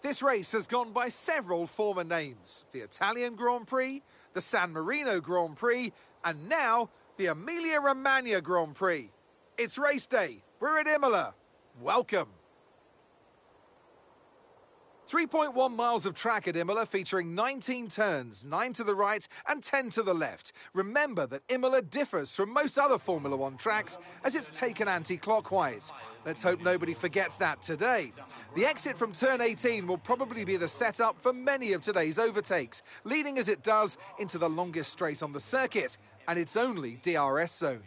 This race has gone by several former names. The Italian Grand Prix, the San Marino Grand Prix, and now the Emilia-Romagna Grand Prix. It's race day. We're at Imola. Welcome. 3.1 miles of track at Imola featuring 19 turns, 9 to the right and 10 to the left. Remember that Imola differs from most other Formula One tracks as it's taken anti-clockwise. Let's hope nobody forgets that today. The exit from turn 18 will probably be the setup for many of today's overtakes, leading as it does into the longest straight on the circuit, and it's only DRS zone.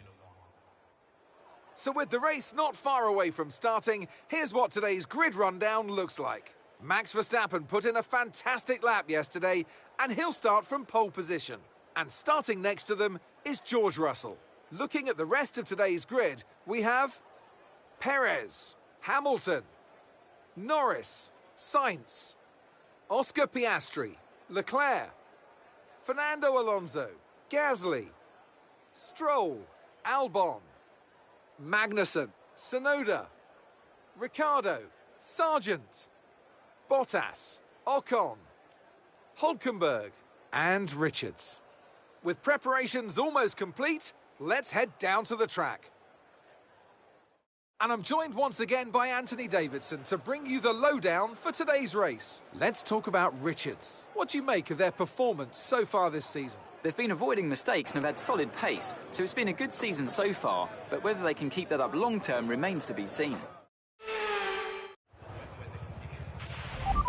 So with the race not far away from starting, here's what today's grid rundown looks like. Max Verstappen put in a fantastic lap yesterday, and he'll start from pole position. And starting next to them is George Russell. Looking at the rest of today's grid, we have Perez, Hamilton, Norris, Sainz, Oscar Piastri, Leclerc, Fernando Alonso, Gasly, Stroll, Albon, Magnussen, Tsunoda, Ricciardo, Sargent, Bottas, Ocon, Hülkenberg and Richards. With preparations almost complete, let's head down to the track. And I'm joined once again by Anthony Davidson to bring you the lowdown for today's race. Let's talk about Richards. What do you make of their performance so far this season? They've been avoiding mistakes and have had solid pace, so it's been a good season so far, but whether they can keep that up long-term remains to be seen.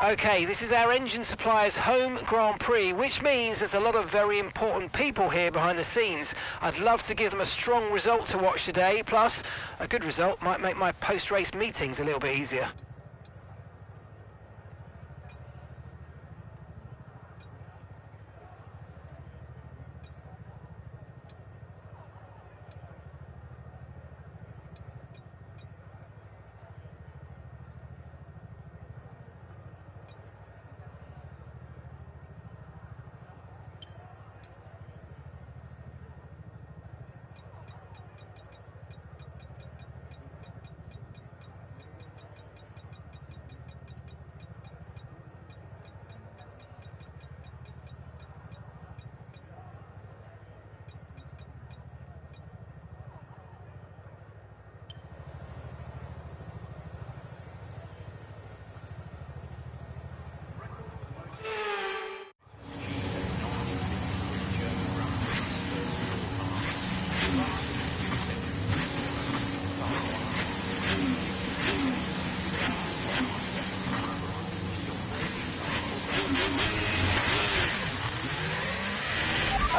Okay, this is our engine supplier's home Grand Prix, which means there's a lot of very important people here behind the scenes. I'd love to give them a strong result to watch today, plus a good result might make my post-race meetings a little bit easier.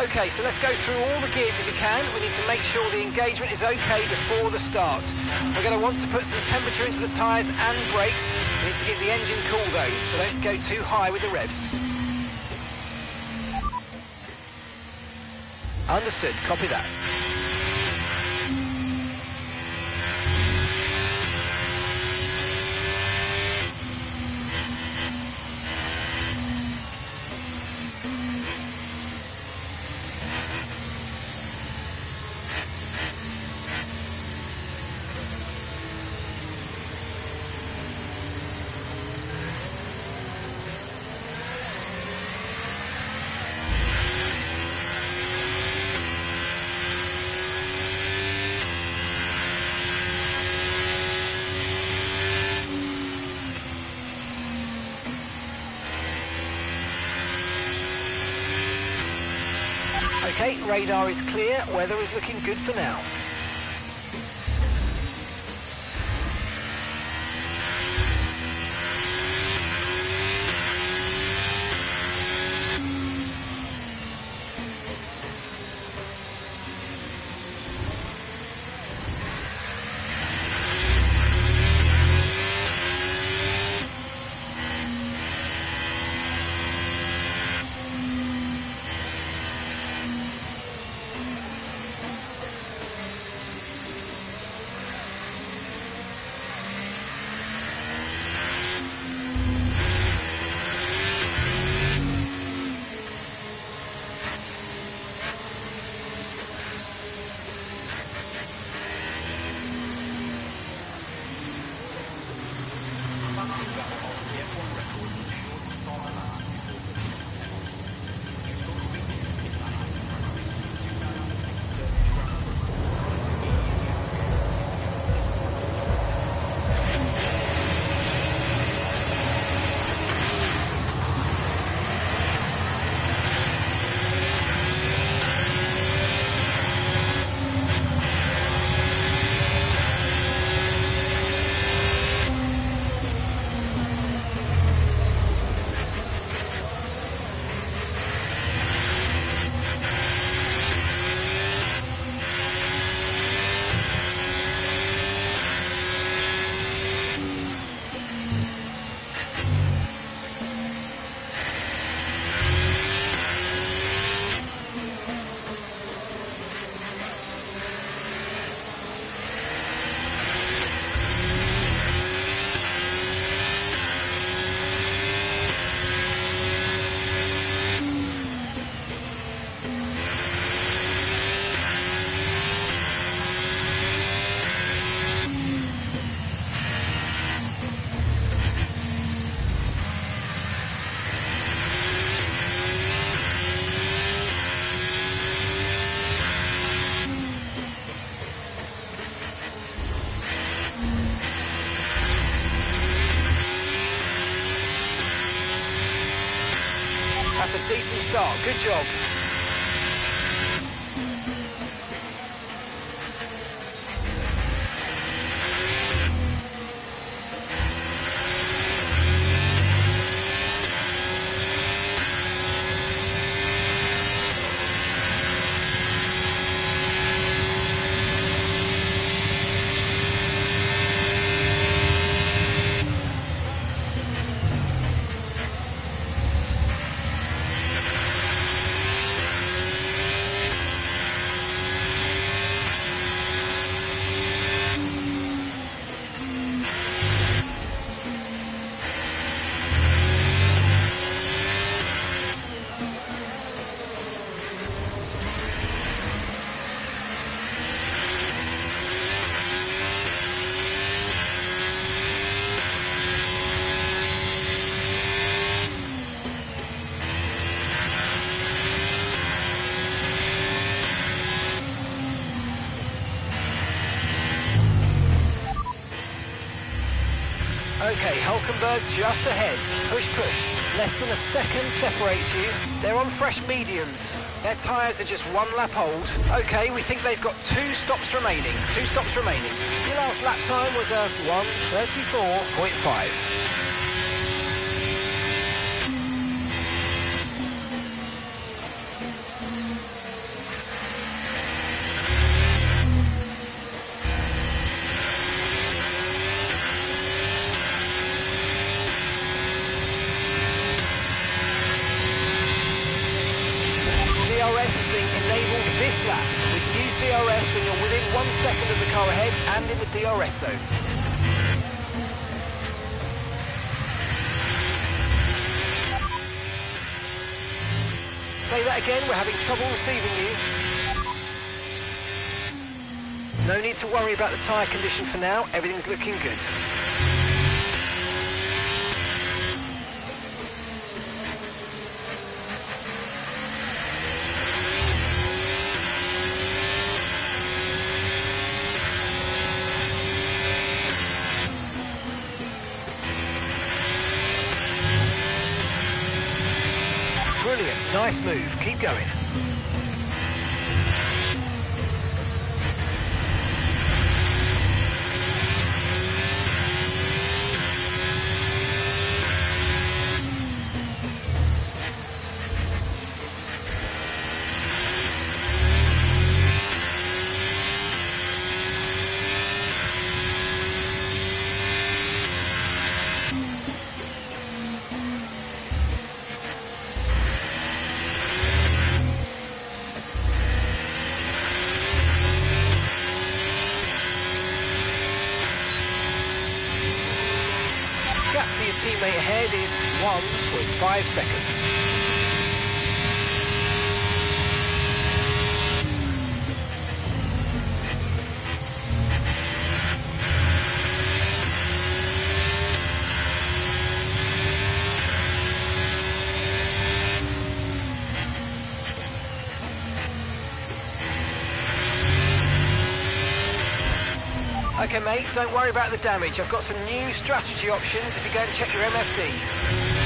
Okay, so let's go through all the gears if we can. We need to make sure the engagement is okay before the start. We're going to want to put some temperature into the tyres and brakes. We need to keep the engine cool though, so don't go too high with the revs. Understood, copy that. Okay, radar is clear, weather is looking good for now. That's a decent start. Good job. Okay, Hulkenberg just ahead. Push, push. Less than a second separates you. They're on fresh mediums. Their tyres are just one lap old. Okay, we think they've got two stops remaining. Your last lap time was a 1:34.5. DRS is being enabled this lap. We can use DRS when you're within 1 second of the car ahead and in the DRS zone. Say that again, we're having trouble receiving you. No need to worry about the tyre condition for now, everything's looking good. Brilliant, nice move, keep going. Gap to your teammate ahead is 1.5 seconds. Okay, mate, don't worry about the damage. I've got some new strategy options if you go and check your MFD.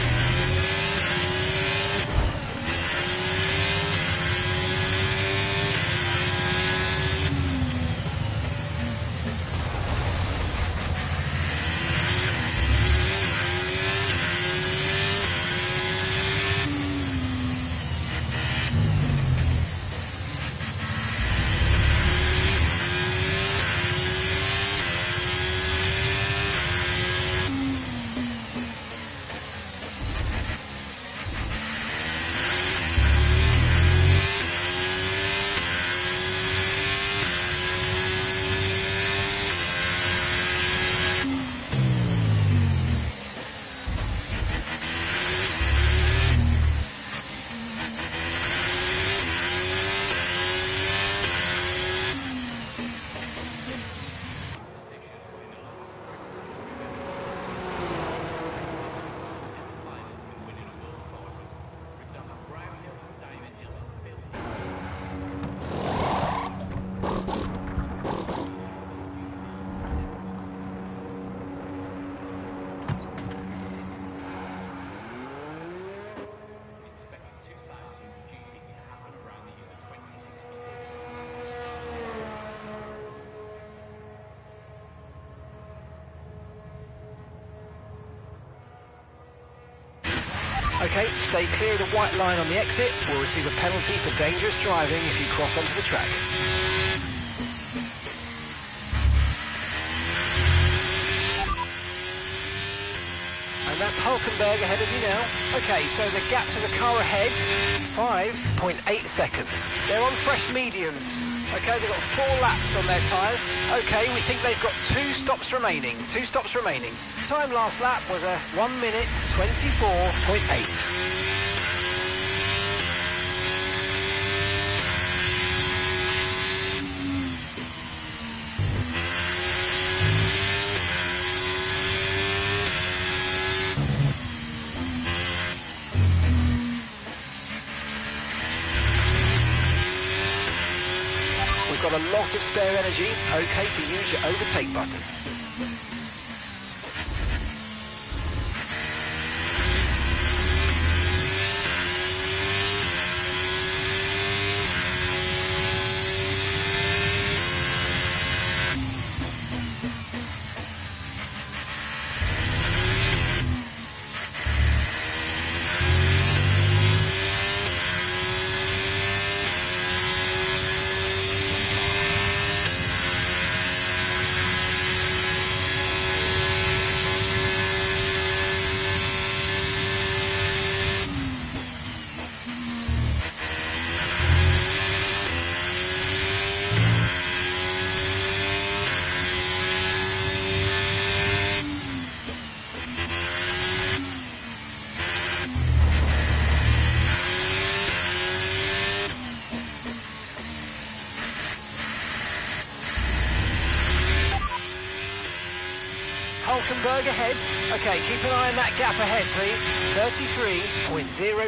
Okay, stay clear of the white line on the exit. We'll receive a penalty for dangerous driving if you cross onto the track. And that's Hulkenberg ahead of you now. Okay, so the gap to the car ahead, 5.8 seconds. They're on fresh mediums. Okay, they've got 4 laps on their tyres. Okay, we think they've got 2 stops remaining. 2 stops remaining. Time last lap was a 1 minute 24.8. We've got a lot of spare energy. Okay to use your overtake button. Hulkenberg ahead. Okay, keep an eye on that gap ahead, please. 33.0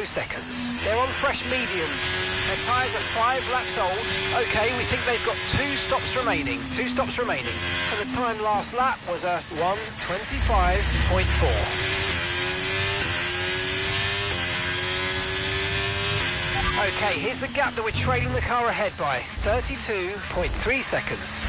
seconds. They're on fresh mediums. Their tyres are 5 laps old. Okay, we think they've got 2 stops remaining. 2 stops remaining. And the time last lap was a 1:25.4. Okay, here's the gap that we're trailing the car ahead by. 32.3 seconds.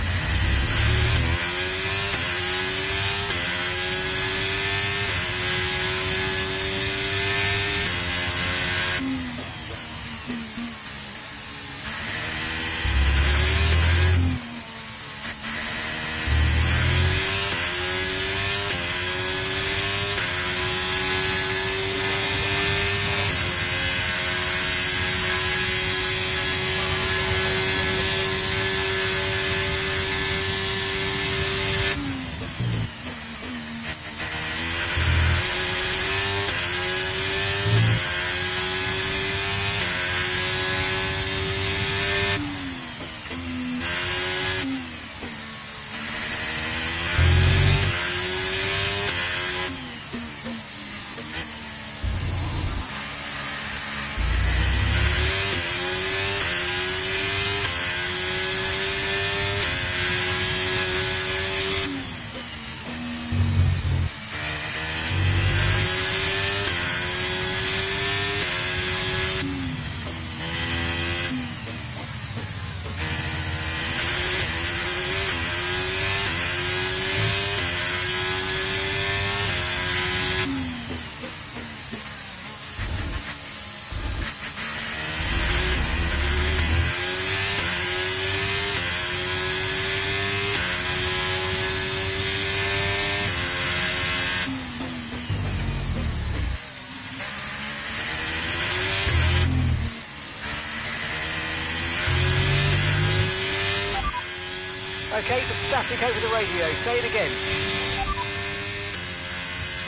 Okay, the static over the radio. Say it again.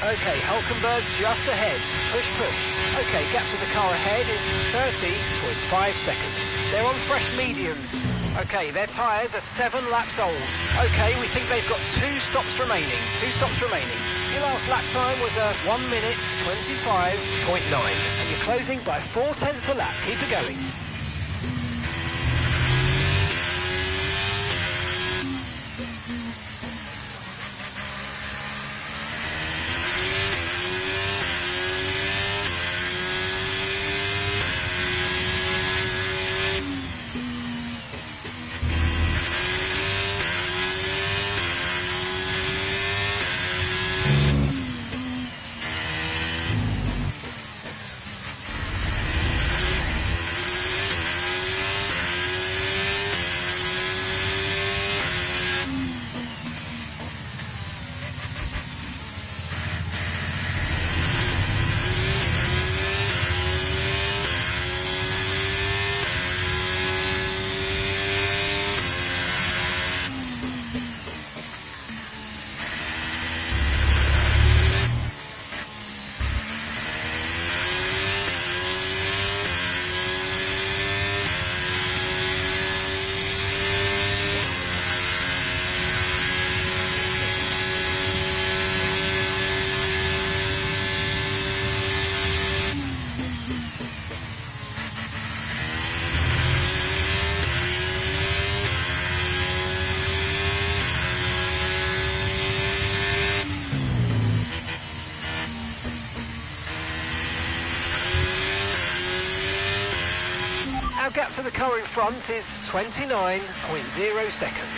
Okay, Hulkenberg just ahead. Push, push. Okay, gap to the car ahead is 30.5 seconds. They're on fresh mediums. Okay, their tyres are 7 laps old. Okay, we think they've got 2 stops remaining. 2 stops remaining. Your last lap time was a 1 minute 25.9. And you're closing by 4/10 a lap. Keep it going. Our gap to the car in front is 29.0 seconds.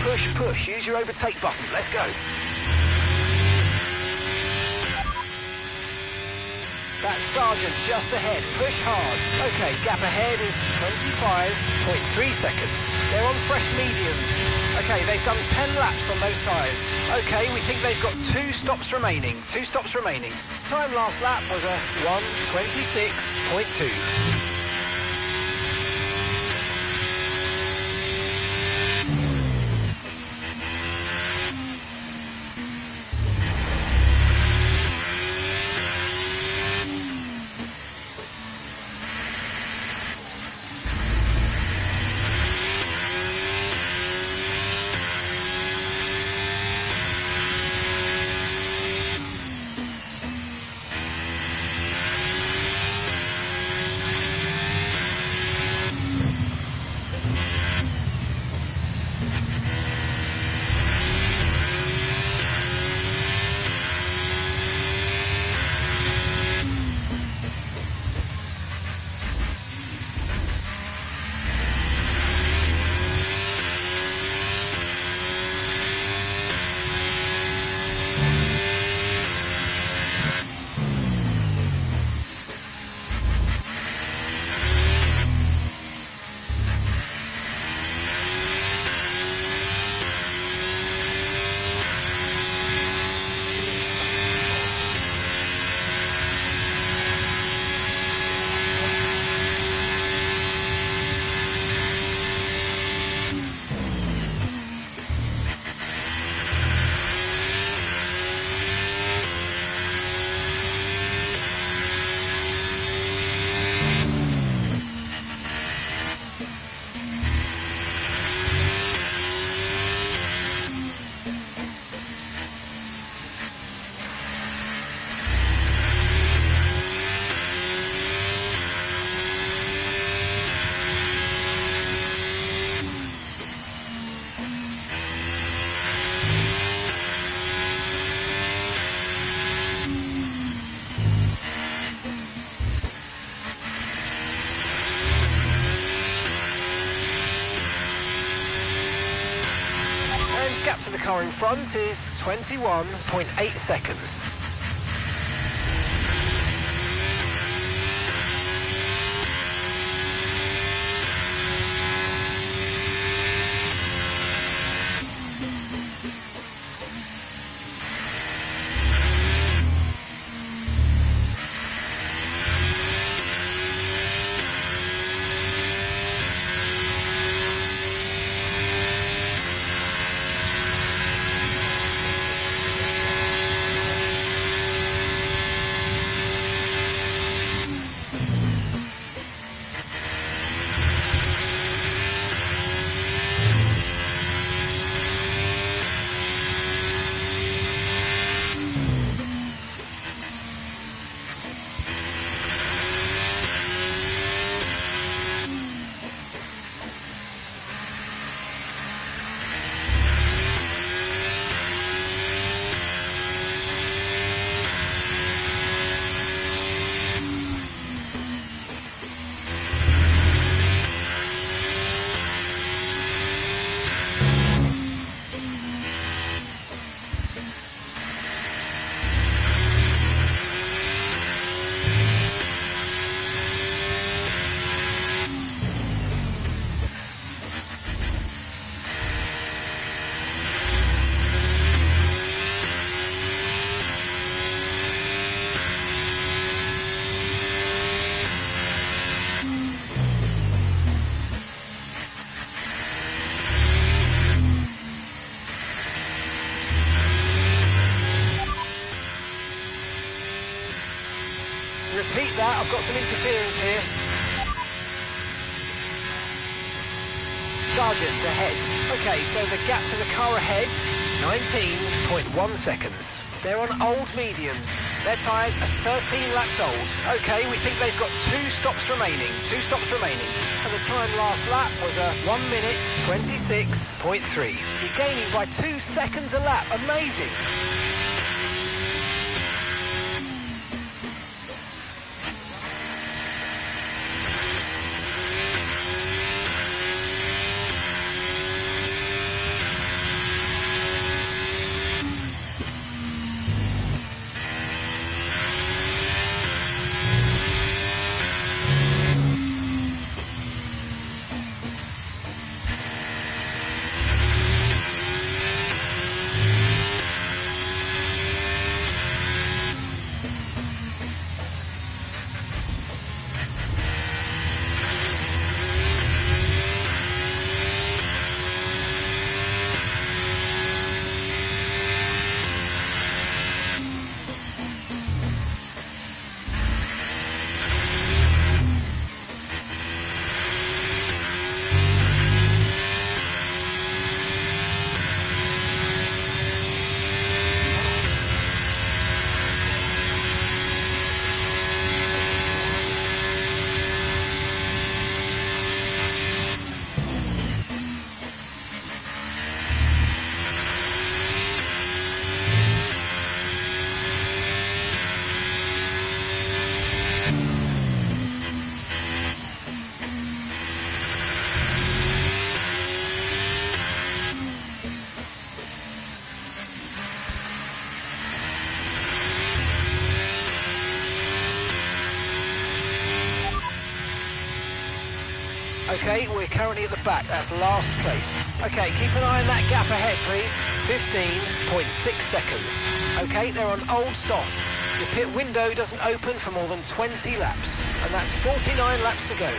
Push, push. Use your overtake button. Let's go. That's Sargent just ahead. Push hard. Okay, gap ahead is 25.3 seconds. They're on fresh mediums. Okay, they've done 10 laps on those tyres. Okay, we think they've got 2 stops remaining. 2 stops remaining. Time last lap was a 1:26.2. gap to the car in front is 21.8 seconds. Repeat that, I've got some interference here. Sargent ahead. Okay, so the gap to the car ahead, 19.1 seconds. They're on old mediums. Their tyres are 13 laps old. Okay, we think they've got 2 stops remaining. And the time last lap was a 1 minute 26.3. You're gaining by 2 seconds a lap. Amazing. Okay, we're currently at the back. That's last place. Okay, keep an eye on that gap ahead, please. 15.6 seconds. Okay, they're on old softs. The pit window doesn't open for more than 20 laps. And that's 49 laps to go.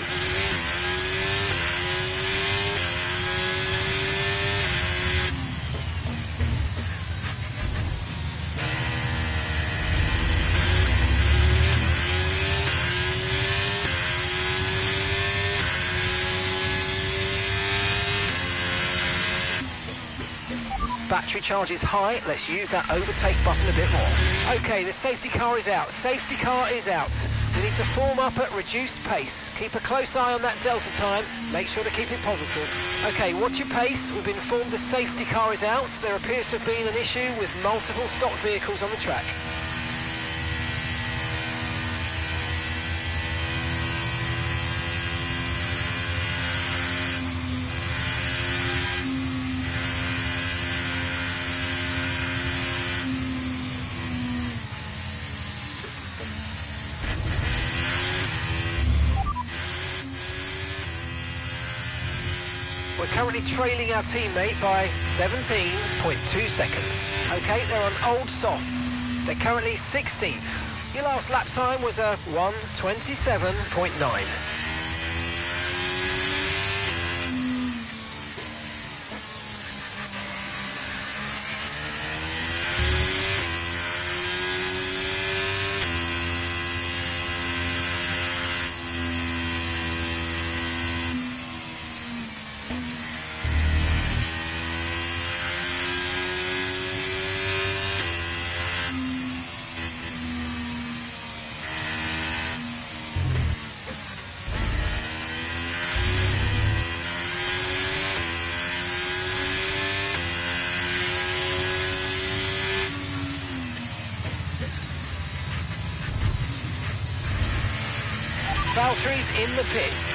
Battery charge is high. Let's use that overtake button a bit more. Okay, the safety car is out. Safety car is out. We need to form up at reduced pace. Keep a close eye on that delta time. Make sure to keep it positive. Okay, watch your pace. We've been informed the safety car is out. There appears to have been an issue with multiple stock vehicles on the track. We're currently trailing our teammate by 17.2 seconds. Okay, they're on old softs. They're currently 16th. Your last lap time was a 1:27.9. Valtteri's in the pits.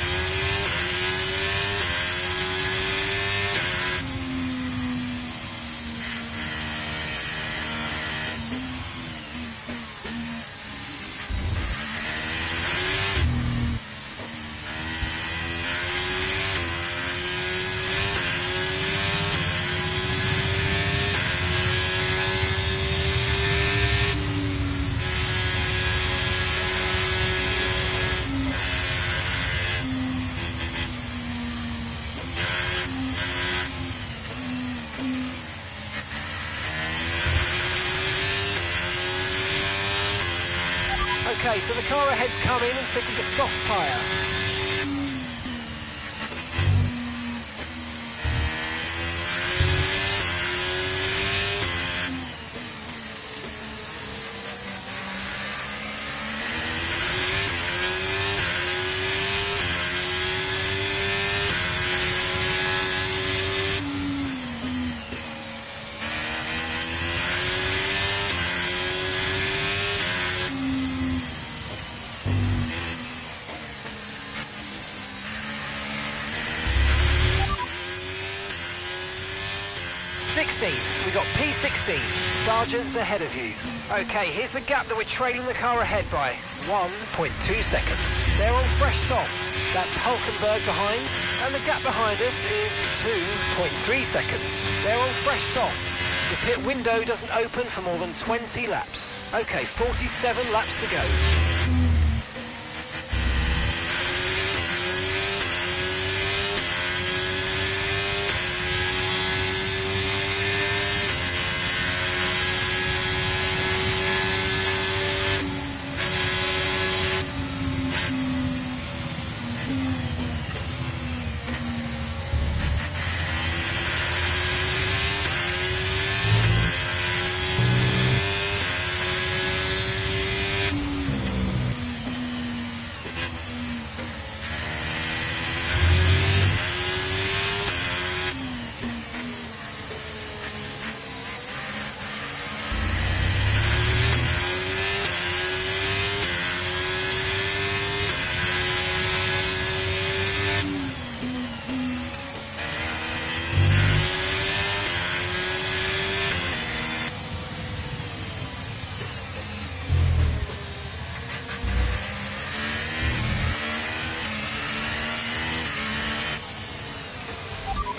Okay, so the car ahead's come in and fitted a soft tyre. We got P16, Sargent's ahead of you. Okay, here's the gap that we're trailing the car ahead by, 1.2 seconds. They're on fresh softs. That's Hulkenberg behind, and the gap behind us is 2.3 seconds. They're on fresh softs. The pit window doesn't open for more than 20 laps. Okay, 47 laps to go.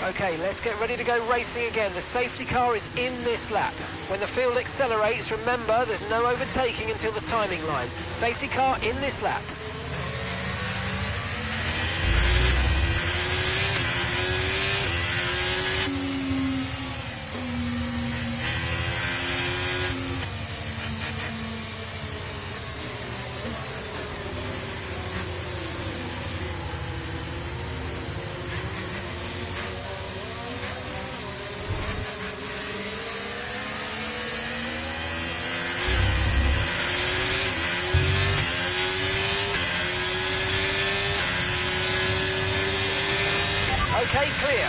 Okay, let's get ready to go racing again. The safety car is in this lap. When the field accelerates, remember there's no overtaking until the timing line. Safety car in this lap. Okay, clear.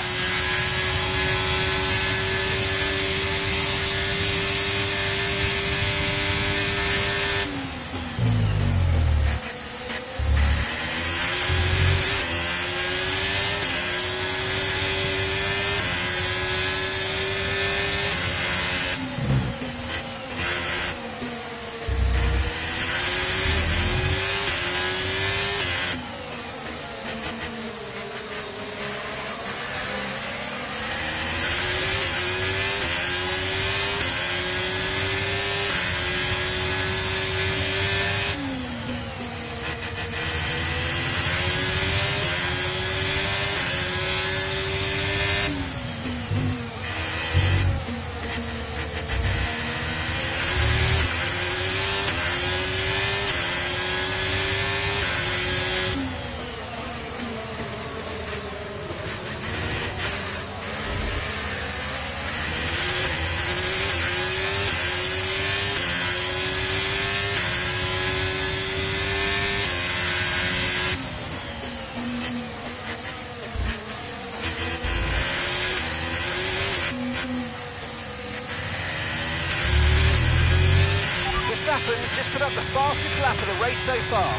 happens. Just put up the fastest lap of the race so far.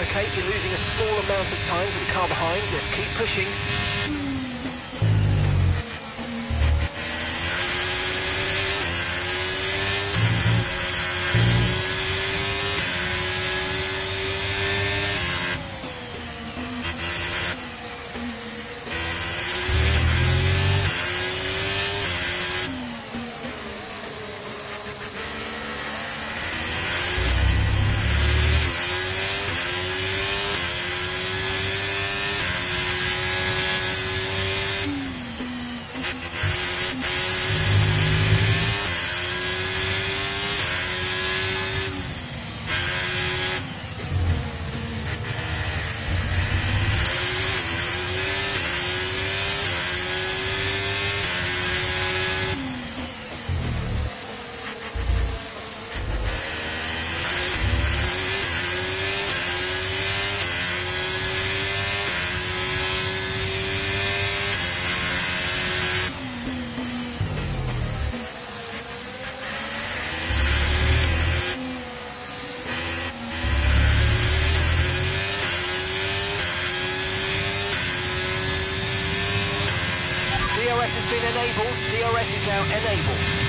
Okay, you're losing a small amount of time to the car behind. Let's keep pushing. DRS has been enabled. DRS is now enabled.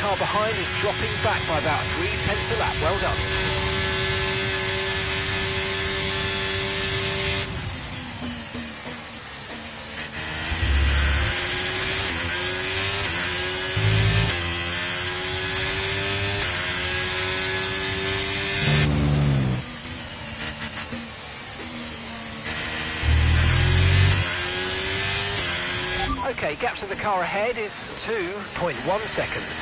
car behind is dropping back by about 3/10 a lap. Well done. Okay, gap to the car ahead is 2.1 seconds.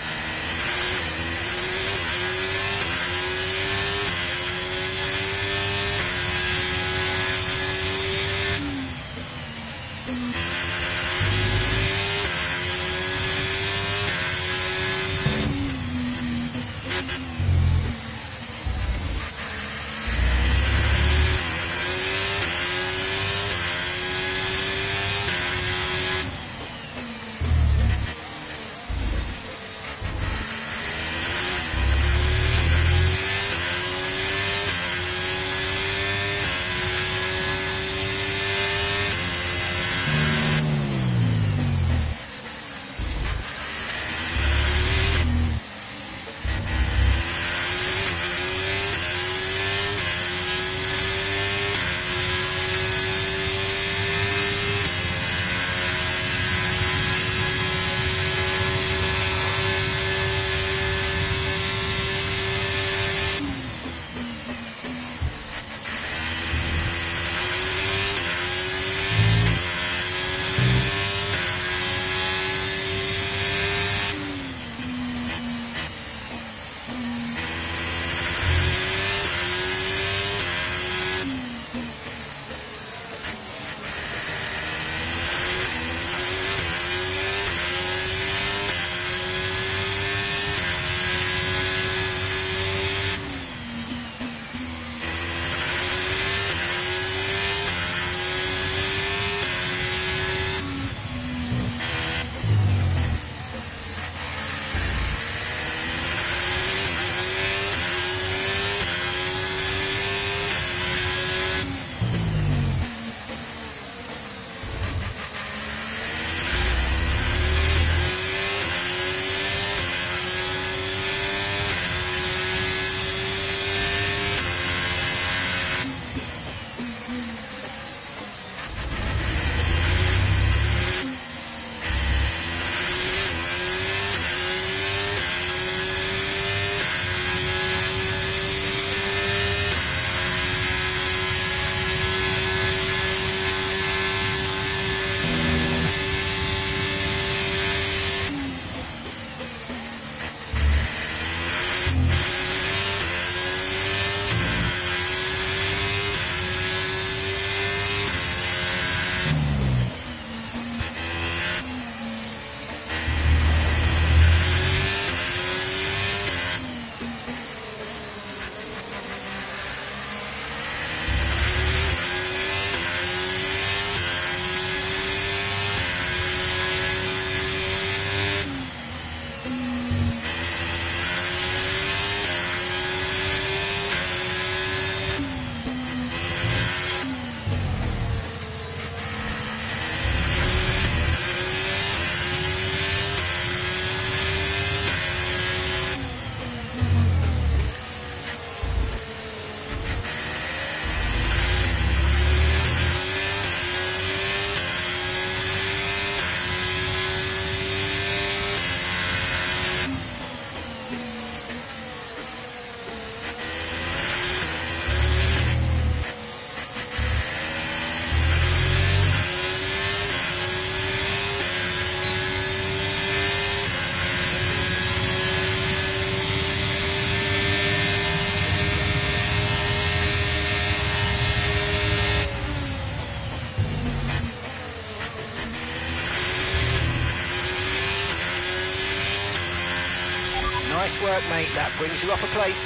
work, mate. That brings you up a place.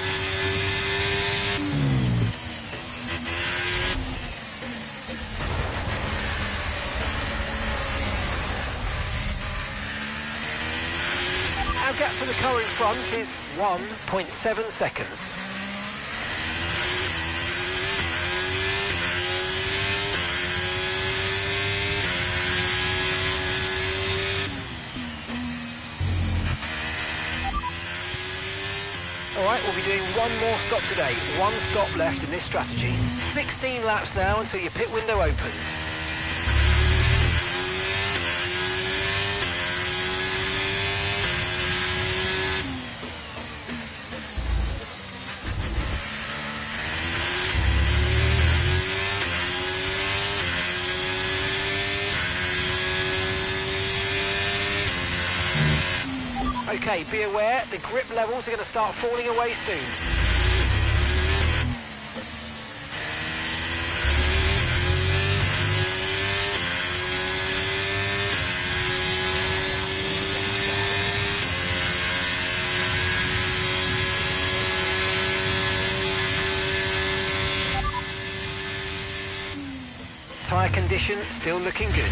Our gap to the car in front is 1.7 seconds. Alright, we'll be doing one more stop today. One stop left in this strategy. 16 laps now until your pit window opens. Okay, be aware, the grip levels are going to start falling away soon. Tyre condition still looking good.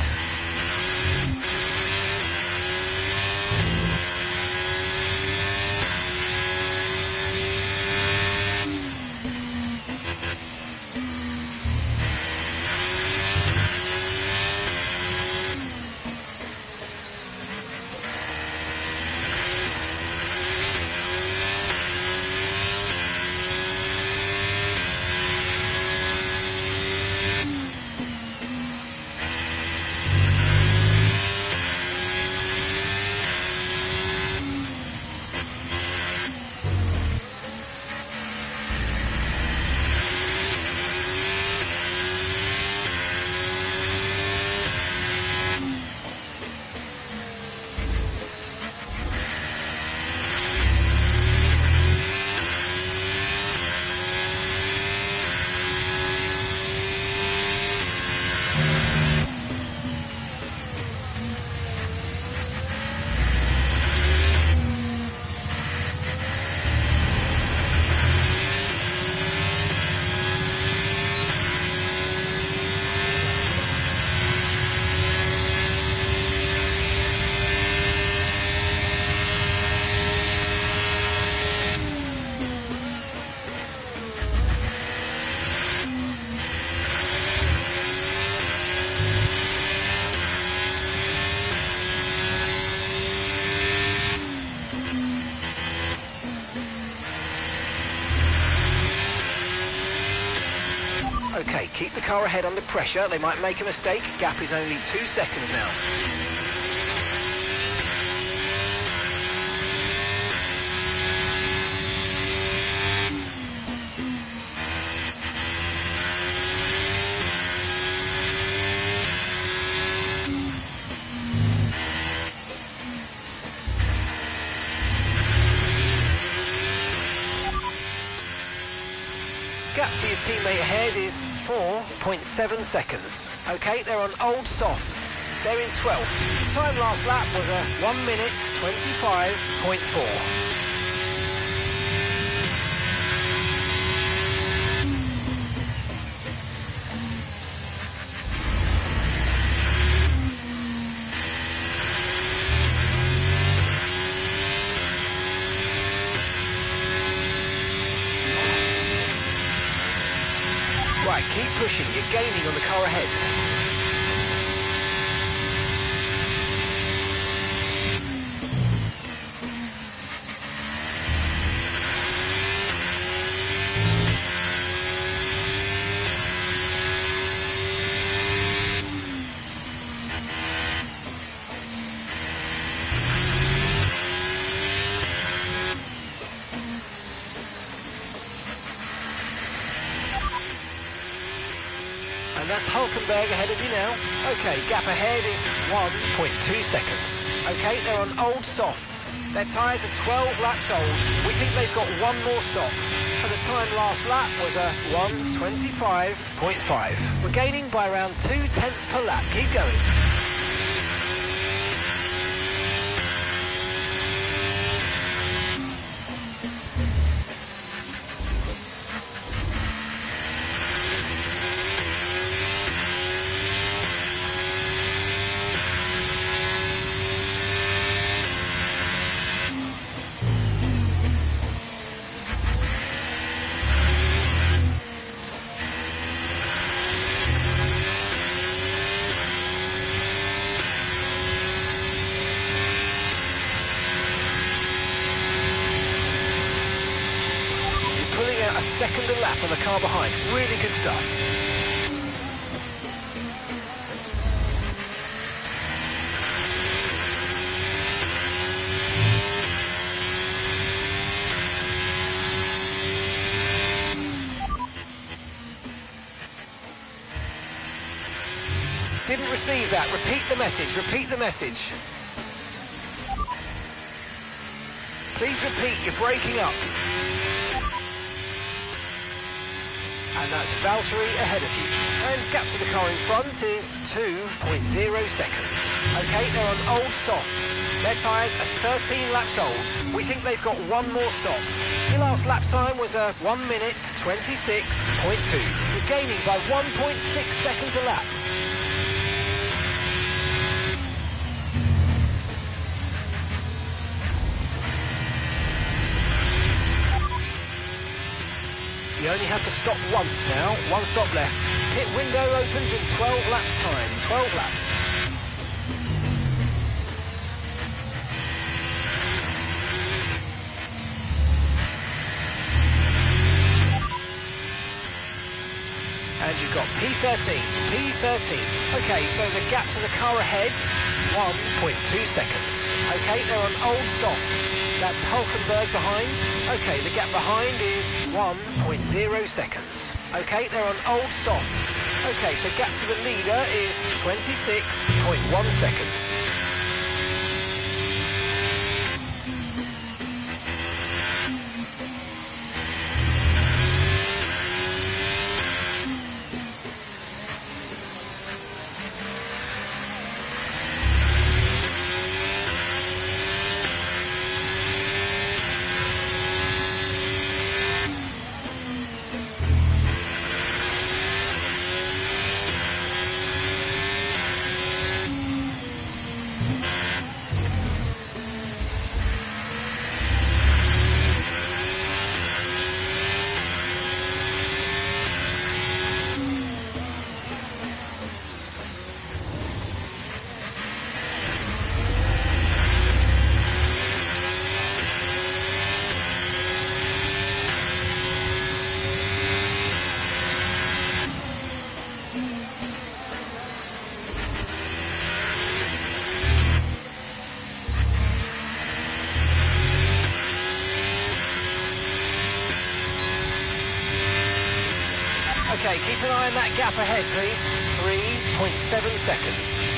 Okay, keep the car ahead under pressure. They might make a mistake. Gap is only 2 seconds now. Gap to your teammate ahead is 4.7 seconds. Okay, they're on old softs. They're in 12th. Time last lap was a 1 minute 25.4. Right, keep pushing. You're gaining on the car ahead. And that's Hulkenberg ahead of you now. Okay, gap ahead is 1.2 seconds. Okay, they're on old softs. Their tyres are 12 laps old. We think they've got one more stop. And the time last lap was a 1:25.5. We're gaining by around 0.2 per lap. Keep going. about a second a lap on the car behind. Really good stuff. Didn't receive that. Repeat the message. Repeat the message. Please repeat. You're breaking up. And that's Valtteri ahead of you. And gap to the car in front is 2.0 seconds. Okay, they're on old softs. Their tyres are 13 laps old. We think they've got one more stop. Your last lap time was a 1 minute 26.2. You're gaining by 1.6 seconds a lap. You only have to stop once now, one stop left. Pit window opens in 12 laps time, 12 laps. And you've got P13, P13. Okay, so the gap to the car ahead, 1.2 seconds. Okay, they're on old softs. That's Hulkenberg behind. Okay, the gap behind is 1.0 seconds. Okay, they're on old softs. Okay, so gap to the leader is 26.1 seconds. Okay, keep an eye on that gap ahead, please. 3.7 seconds.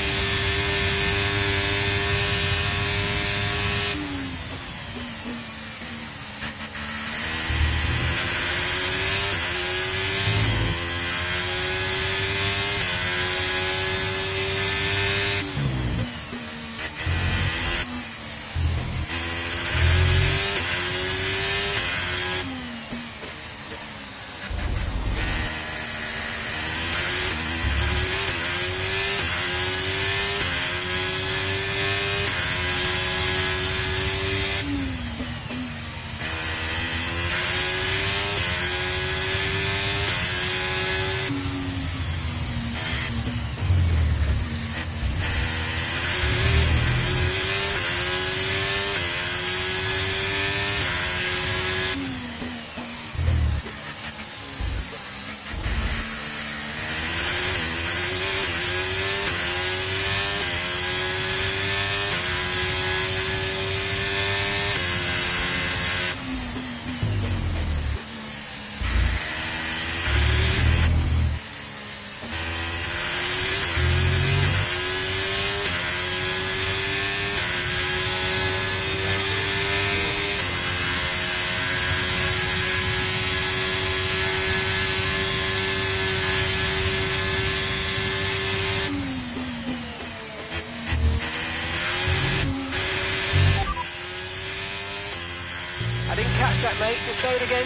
Catch that, mate. Just say it again.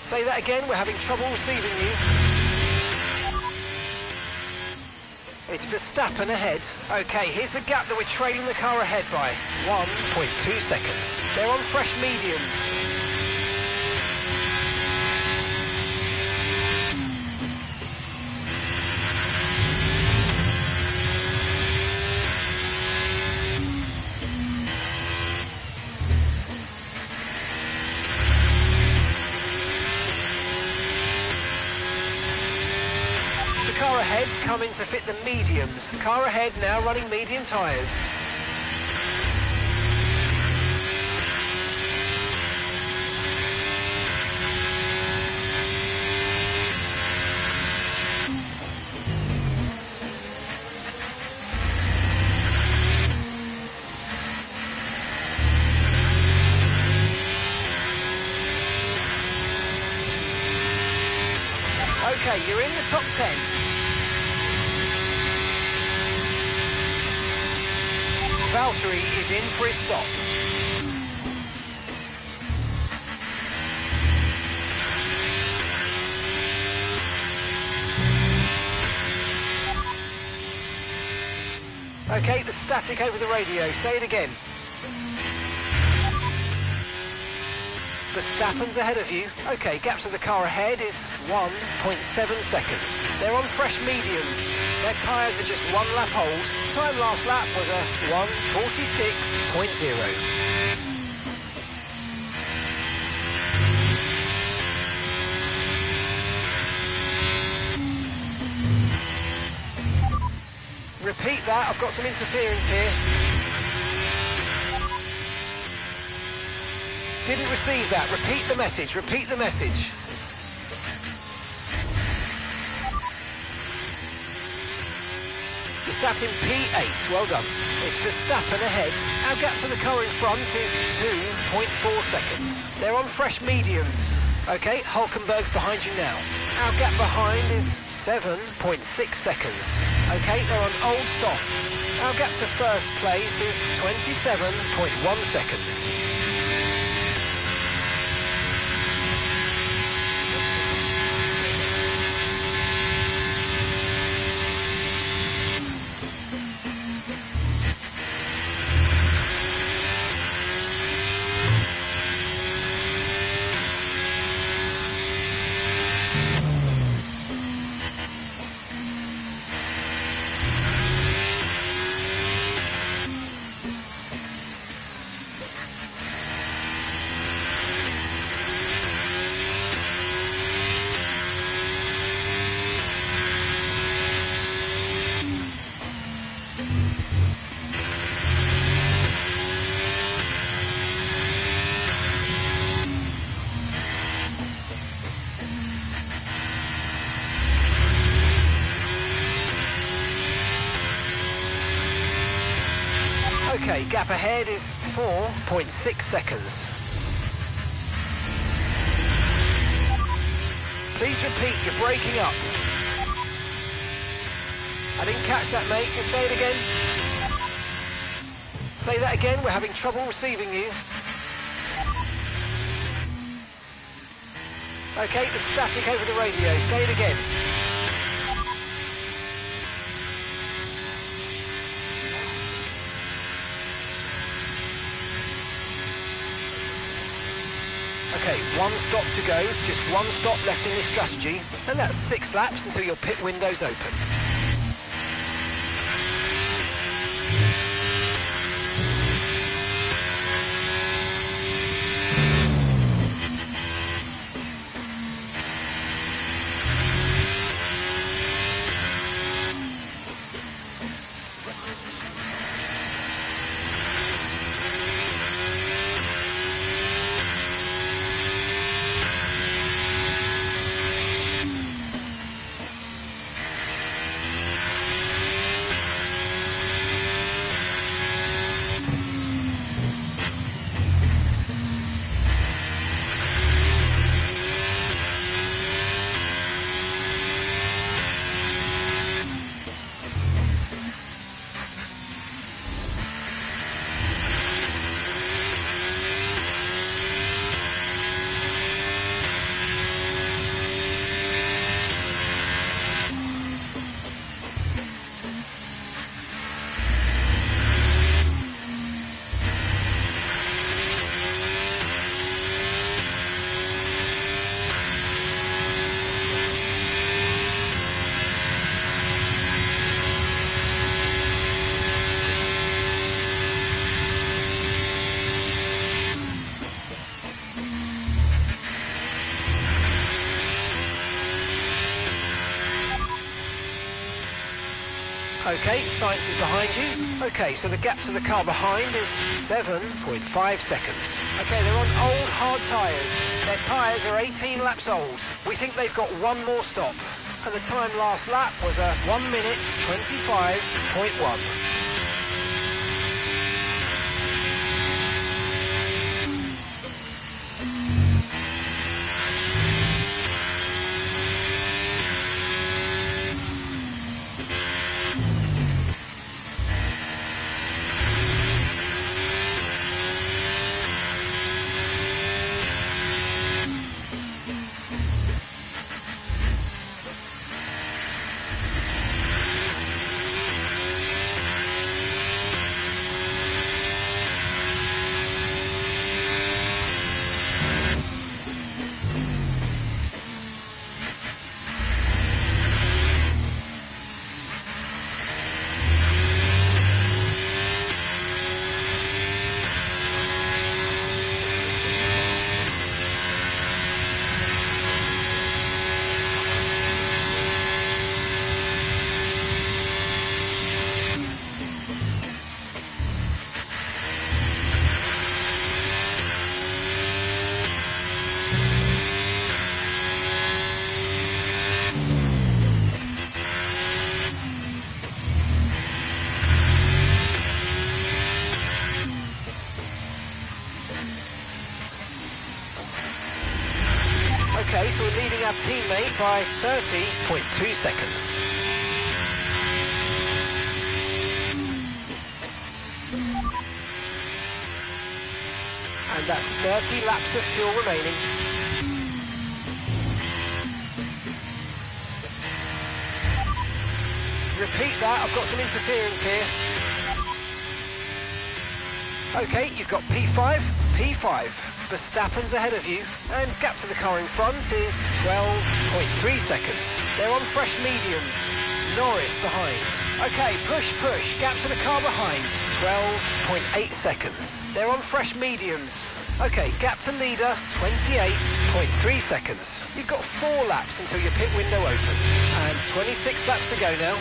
Say that again. We're having trouble receiving you. It's Verstappen ahead. Okay, here's the gap that we're trailing the car ahead by. 1.2 seconds. They're on fresh mediums. heads coming to fit the mediums. Car ahead now running medium tyres. Okay, you're in the top 10. Valtteri is in for his stop. Okay, the static over the radio. Say it again. Verstappen's ahead of you. Okay, gap to the car ahead is 1.7 seconds. They're on fresh mediums. Their tyres are just one lap old. Time last lap was a 1:46.0. Repeat that, I've got some interference here. Didn't receive that. Repeat the message, repeat the message. You sat in P8, well done. It's Verstappen ahead. Our gap to the car in front is 2.4 seconds. They're on fresh mediums. Okay, Hulkenberg's behind you now. Our gap behind is 7.6 seconds. Okay, they're on old softs. Our gap to first place is 27.1 seconds. Okay, gap ahead is 4.6 seconds. Please repeat, you're breaking up. I didn't catch that, mate. Just say it again. Say that again, we're having trouble receiving you. Okay, the static over the radio. Say it again. Okay, one stop to go, just one stop left in this strategy, and that's 6 laps until your pit window's open. Okay, science is behind you. Okay, so the gap to the car behind is 7.5 seconds. Okay, they're on old hard tyres. Their tyres are 18 laps old. We think they've got one more stop. And the time last lap was a 1 minute 25.1. Okay, so we're leading our teammate by 30.2 seconds. And that's 30 laps of fuel remaining. Repeat that, I've got some interference here. Okay, you've got P5, P5. Verstappen's ahead of you, and gap to the car in front is 12.3 seconds. They're on fresh mediums. Norris behind. Okay, push, push. Gap to the car behind. 12.8 seconds. They're on fresh mediums. Okay, gap to leader, 28.3 seconds. You've got 4 laps until your pit window opens. And 26 laps to go now.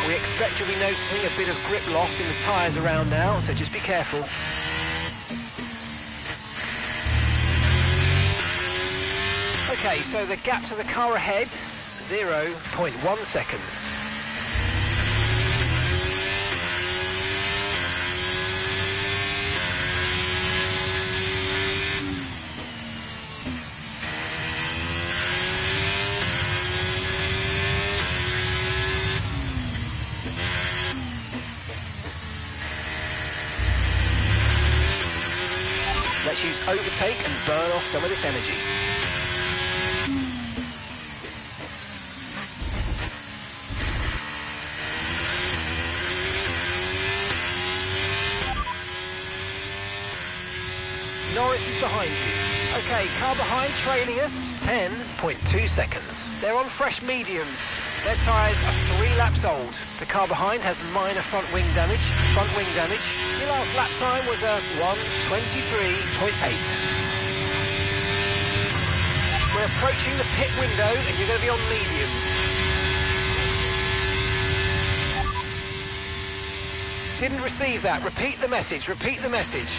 We expect you'll be noticing a bit of grip loss in the tyres around now, so just be careful. Okay, so the gap to the car ahead, 0.1 seconds. Let's use overtake and burn off some of this energy. Norris is behind you. Okay, car behind trailing us, 10.2 seconds. They're on fresh mediums. Their tyres are 3 laps old. The car behind has minor front wing damage. Your last lap time was a 1:23.8. We're approaching the pit window and you're going to be on mediums. Didn't receive that. Repeat the message. Repeat the message.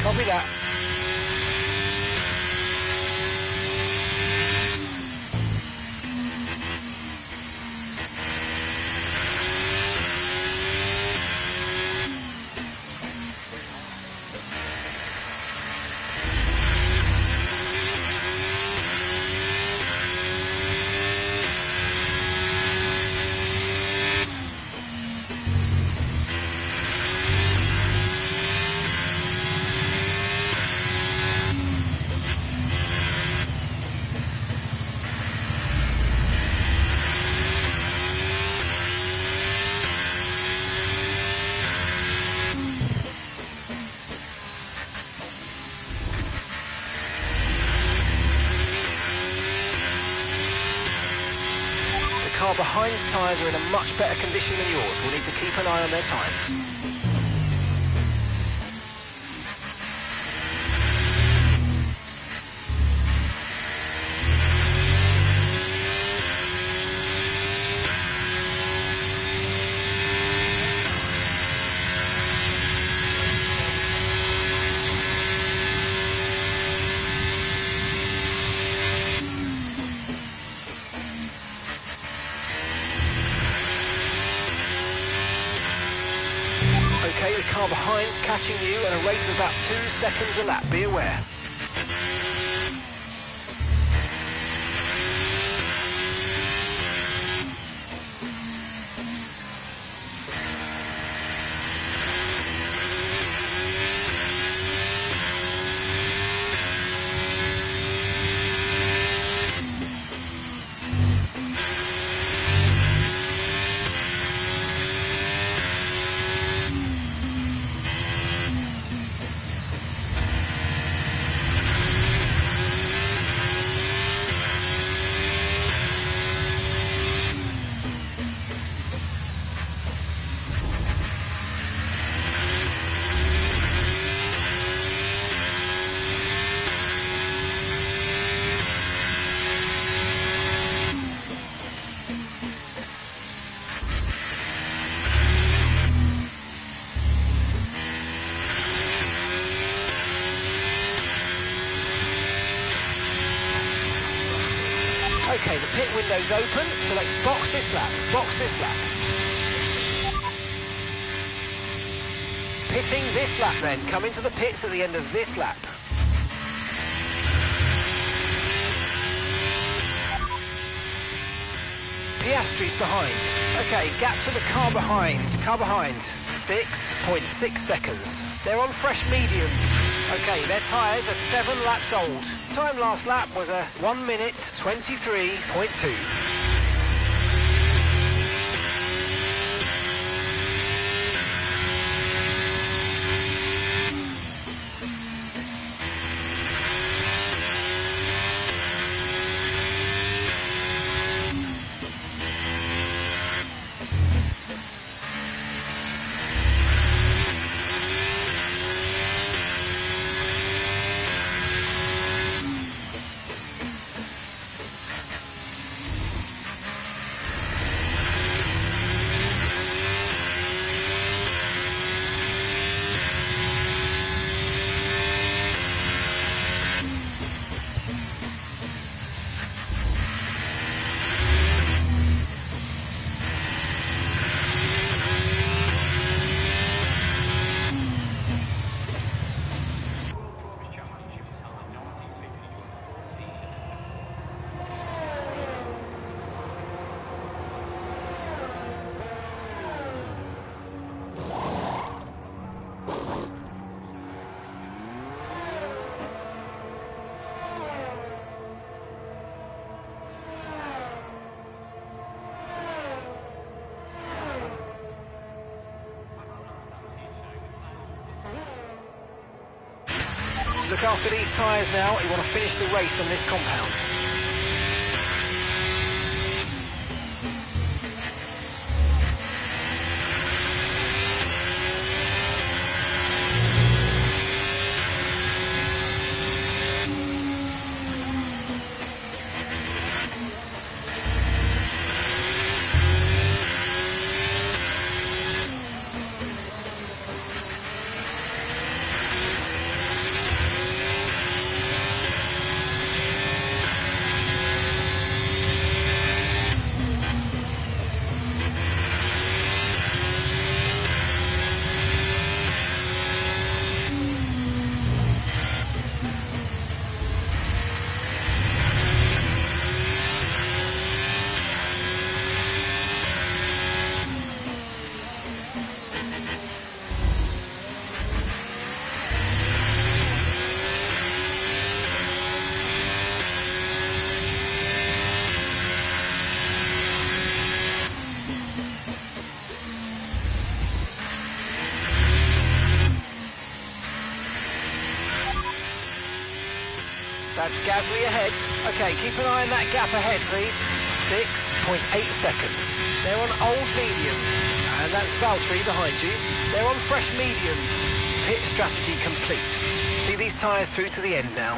Copy that. car behind's tyres are in a much better condition than yours. We'll need to keep an eye on their times. Okay, the car behind's catching you at a rate of about 2 seconds a lap. Be aware. Okay, the pit window's open, so let's box this lap. Box this lap. Pitting this lap then. Come into the pits at the end of this lap. Piastri's behind. Okay, gap to the car behind. Car behind. 6.6 seconds. They're on fresh mediums. Okay, their tyres are 7 laps old. Time last lap was a 1 minute 23.2. Look after these tyres now. You want to finish the race on this compound. That's Gasly ahead. Okay, keep an eye on that gap ahead, please. 6.8 seconds. They're on old mediums. And that's Valtteri behind you. They're on fresh mediums. Pit strategy complete. See these tyres through to the end now.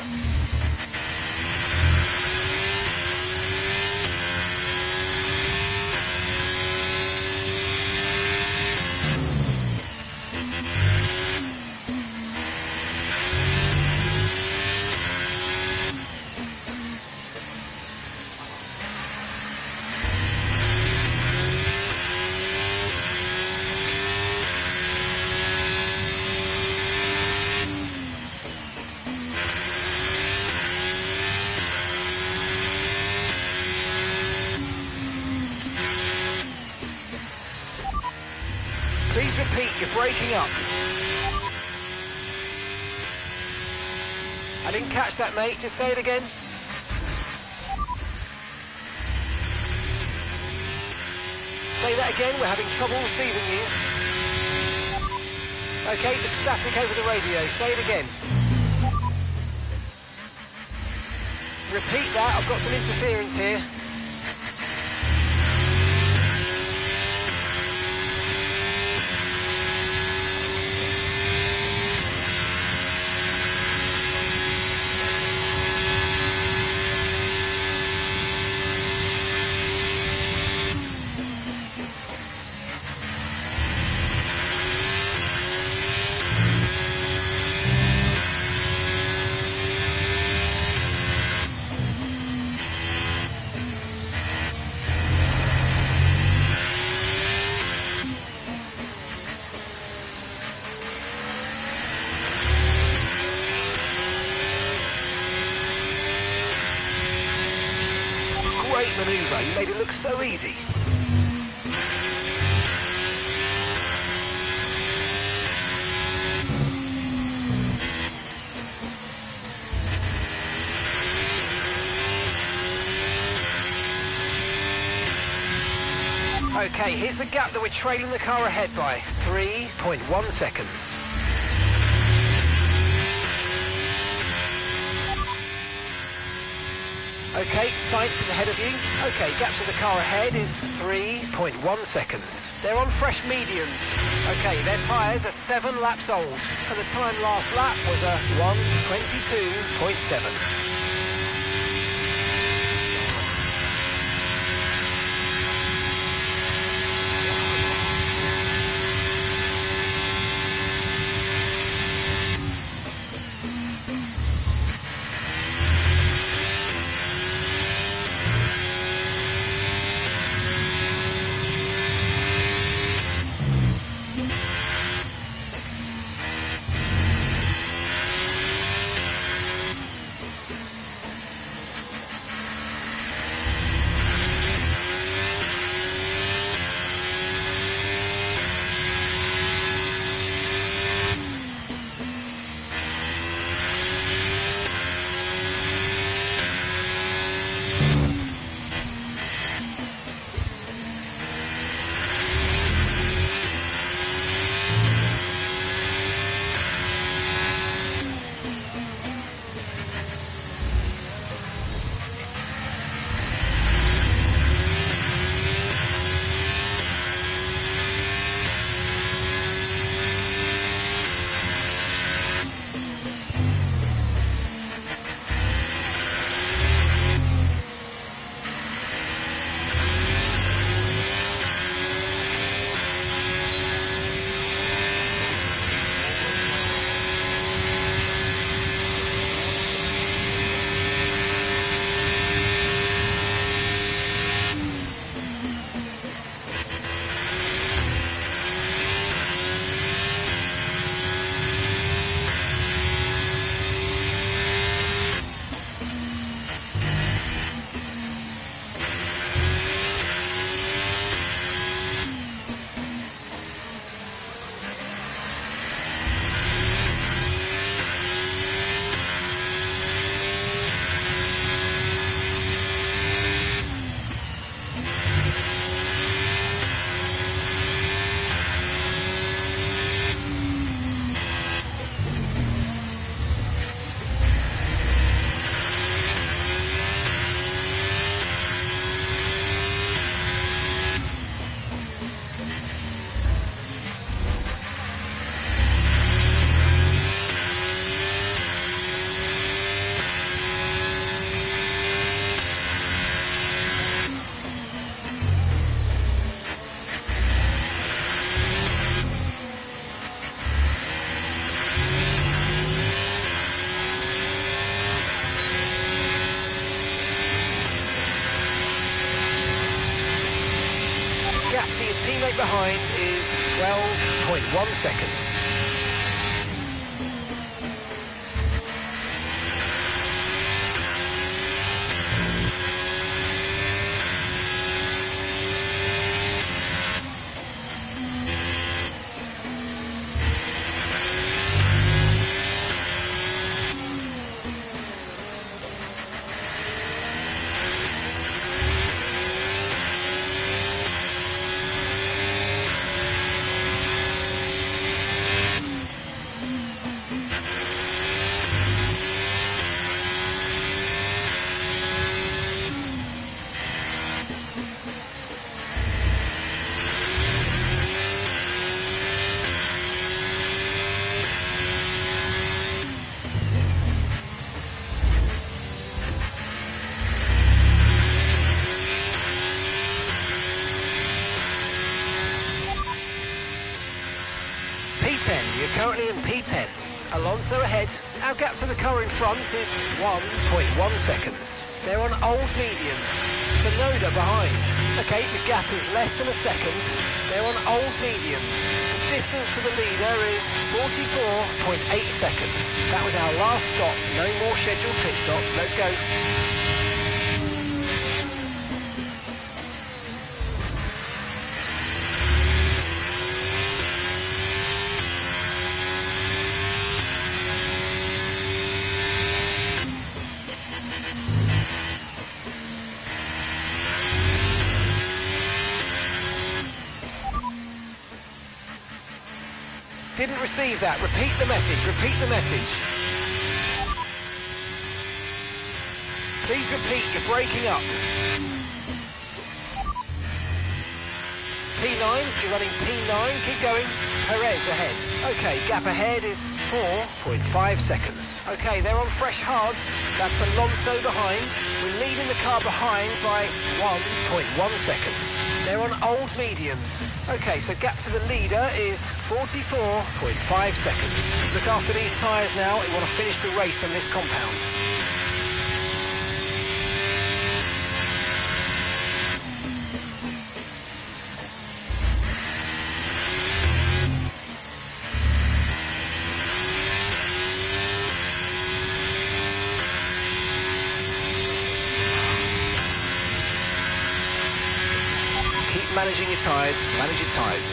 Please repeat, you're breaking up. I didn't catch that, mate. Just say it again. Say that again, we're having trouble receiving you. Okay, the static over the radio. Say it again. Repeat that, I've got some interference here. Great manoeuvre, you made it look so easy. Okay, here's the gap that we're trailing the car ahead by. 3.1 seconds. Okay, Sainz is ahead of you. Okay, gap to the car ahead is 3.1 seconds. They're on fresh mediums. Okay, their tyres are 7 laps old, and the time last lap was a 1:22.7. gap to your teammate behind is 12.1 seconds. P10, you're currently in P10. Alonso ahead. Our gap to the car in front is 1.1 seconds. They're on old mediums. Sonoda behind. Okay, the gap is less than a second. They're on old mediums. The distance to the leader is 44.8 seconds. That was our last stop. No more scheduled pit stops. Let's go. Didn't receive that. Repeat the message. Repeat the message. Please repeat. You're breaking up. P9. You're running P9. Keep going. Perez ahead. Okay, gap ahead is 4.5 seconds. Okay, they're on fresh hards. That's Alonso behind. We're leading the car behind by 1.1 seconds. They're on old mediums. Okay, so gap to the leader is 44.5 seconds. Look after these tyres now. We want to finish the race on this compound. Managing your tyres, manage your tyres.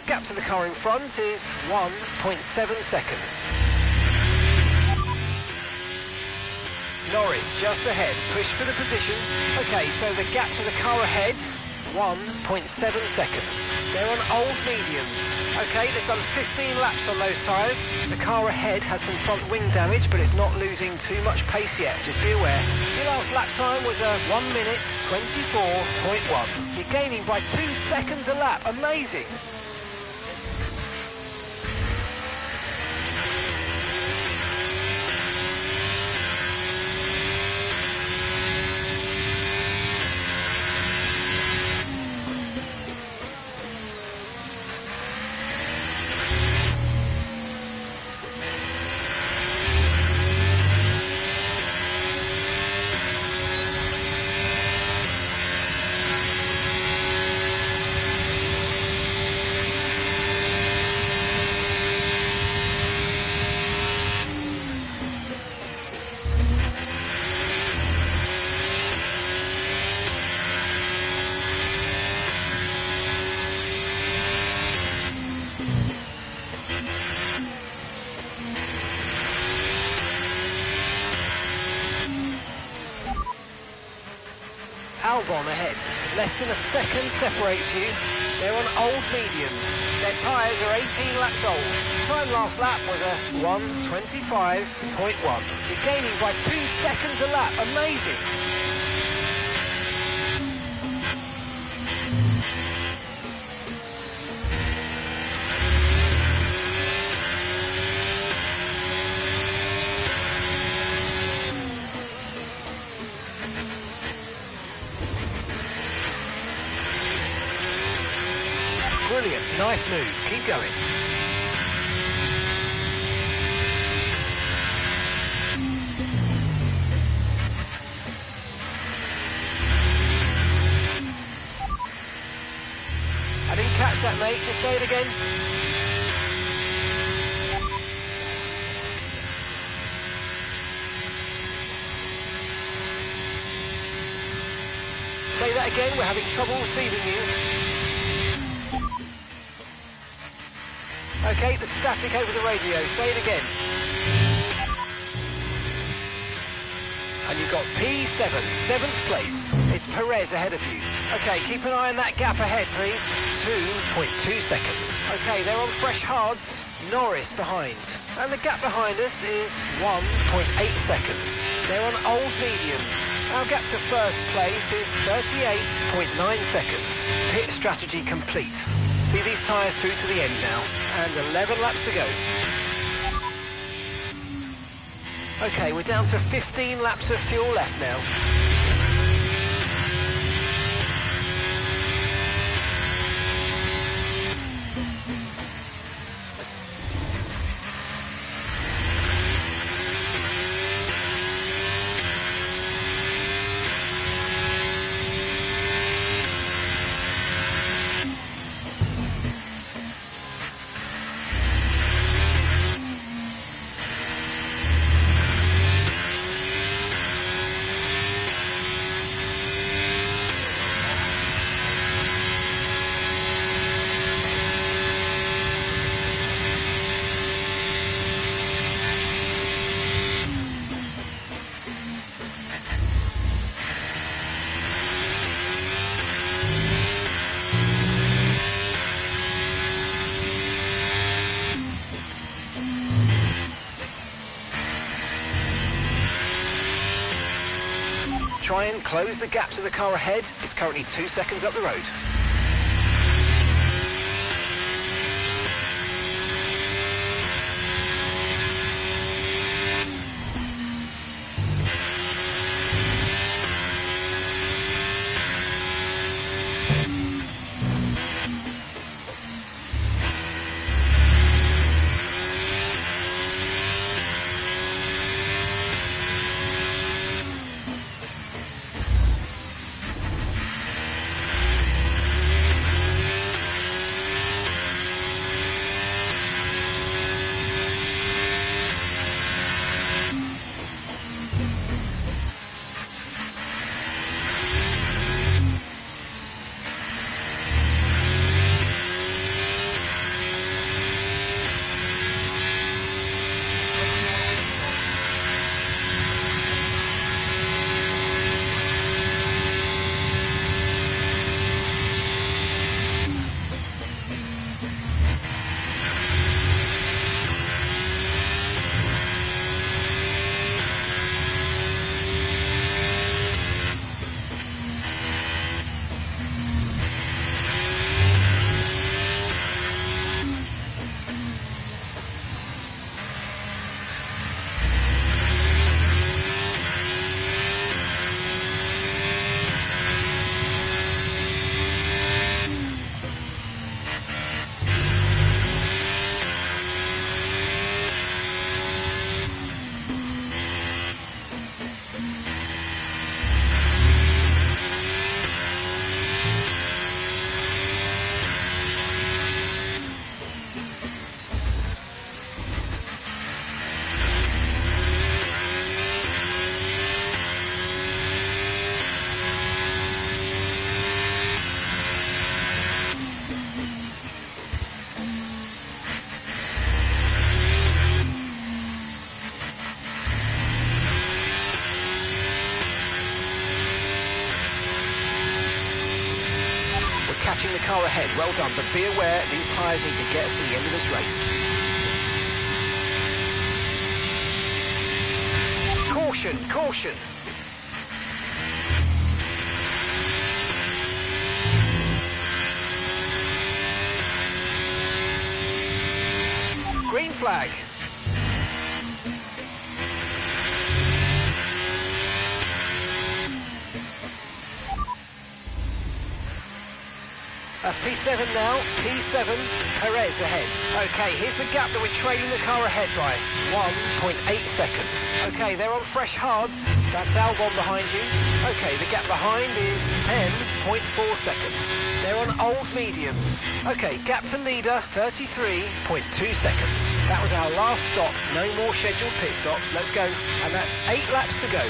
Gap to the car in front is 1.7 seconds. Norris just ahead, push for the position. Okay, so the gap to the car ahead 1.7 seconds. They're on old mediums. Okay, they've done 15 laps on those tyres. The car ahead has some front wing damage, but it's not losing too much pace yet, just be aware. Your last lap time was a 1 minute 24.1. You're gaining by 2 seconds a lap, amazing. Albon ahead. Less than a second separates you. They're on old mediums. Their tyres are 18 laps old. Time last lap was a 1:25.1. You're gaining by 2 seconds a lap. Amazing. Brilliant, nice move, keep going. I didn't catch that, mate, just say it again. Say that again, we're having trouble receiving you. Okay, the static over the radio. Say it again. And you've got P7, 7th place. It's Perez ahead of you. Okay, keep an eye on that gap ahead, please. 2.2 seconds. Okay, they're on fresh hards. Norris behind. And the gap behind us is 1.8 seconds. They're on old mediums. Our gap to first place is 38.9 seconds. Pit strategy complete. See these tyres through to the end now, and 11 laps to go. Okay, we're down to 15 laps of fuel left now. Try and close the gap to the car ahead. It's currently 2 seconds up the road. catching the car ahead. Well done, but be aware these tyres need to get us to the end of this race. Caution, caution. Green flag. That's P7 now, P7, Perez ahead. Okay, here's the gap that we're trailing the car ahead by, 1.8 seconds. Okay, they're on fresh hards, that's Albon behind you. Okay, the gap behind is 10.4 seconds. They're on old mediums. Okay, gap to leader, 33.2 seconds. That was our last stop, no more scheduled pit stops, let's go. And that's 8 laps to go.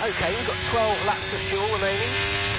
Okay, we've got 12 laps of fuel remaining.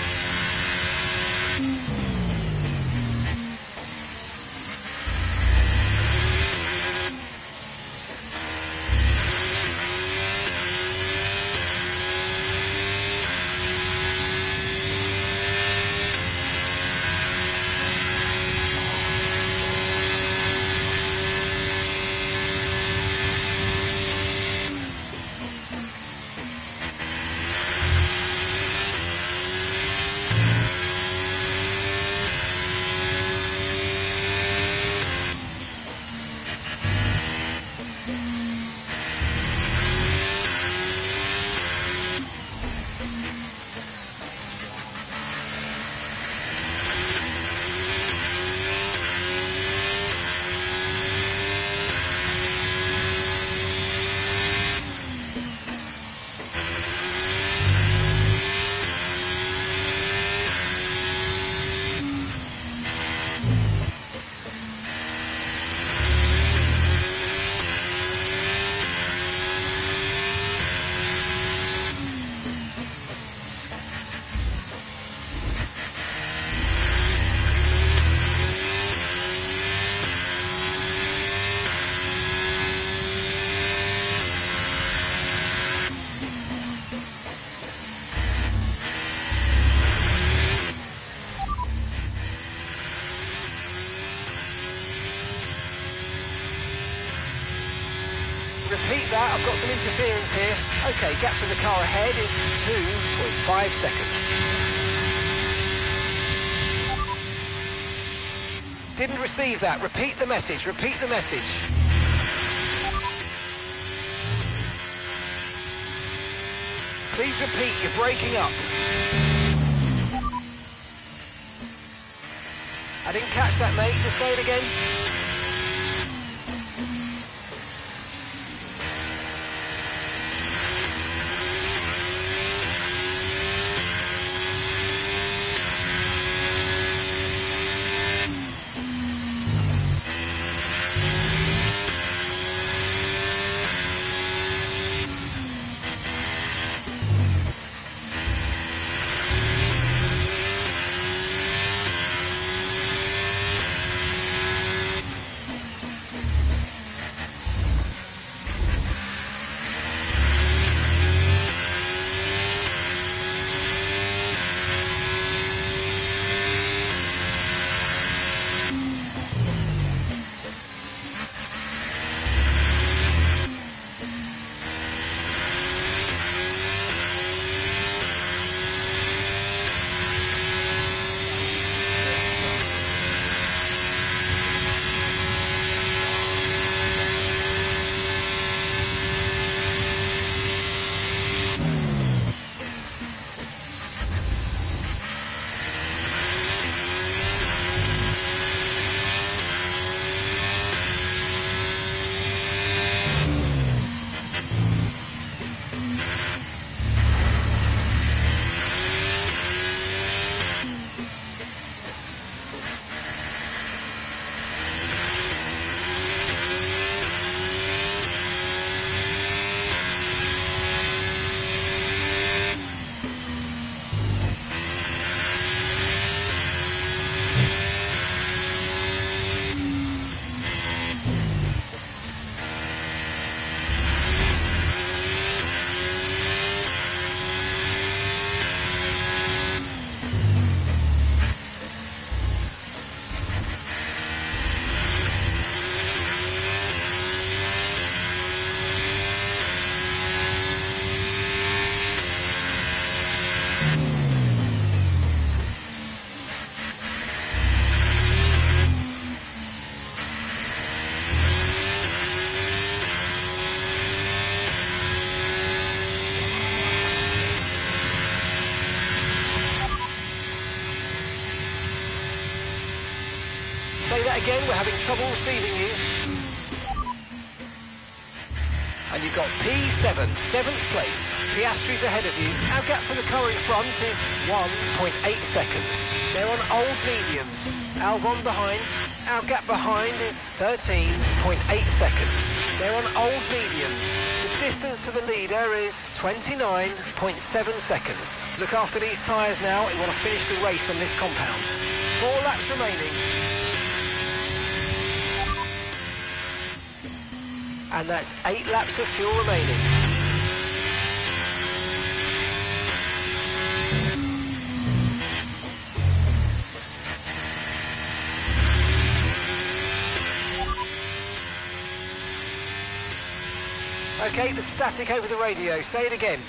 Repeat that, I've got some interference here. Okay, gap to the car ahead is 2.5 seconds. Didn't receive that. Repeat the message, repeat the message. Please repeat, you're breaking up. I didn't catch that, mate. Just say it again. again, we're having trouble receiving you. And you've got P7, 7th place. Piastri's ahead of you. Our gap to the car in front is 1.8 seconds. They're on old mediums. Albon behind. Our gap behind is 13.8 seconds. They're on old mediums. The distance to the leader is 29.7 seconds. Look after these tyres now. We want to finish the race on this compound. 4 laps remaining. And that's 8 laps of fuel remaining. Okay, the static over the radio. Say it again.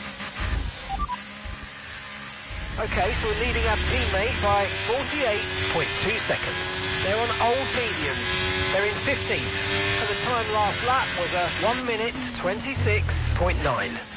Okay, so we're leading our teammate by 48.2 seconds. They're on old mediums. They're in 15th. And the time last lap was a 1 minute 26.9.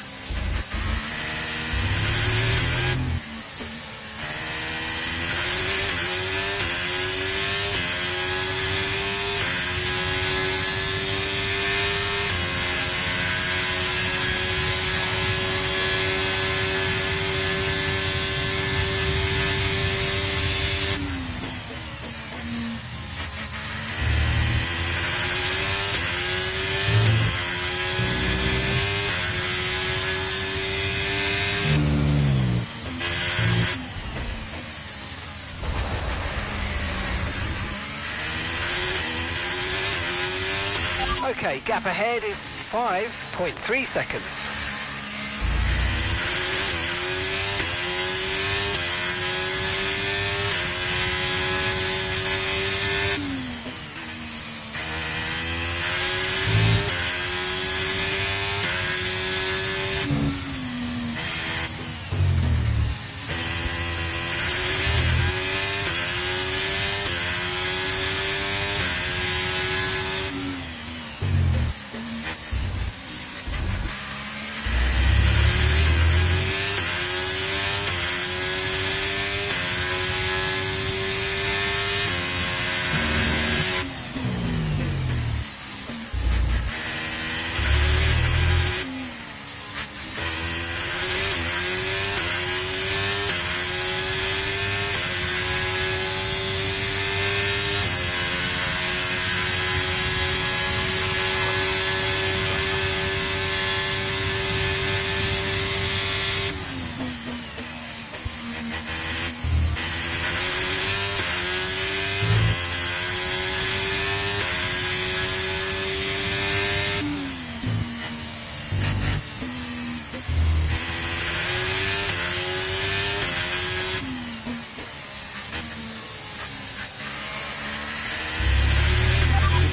Okay, gap ahead is 5.3 seconds.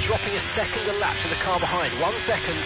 Dropping a second a lap to the car behind. 1 second.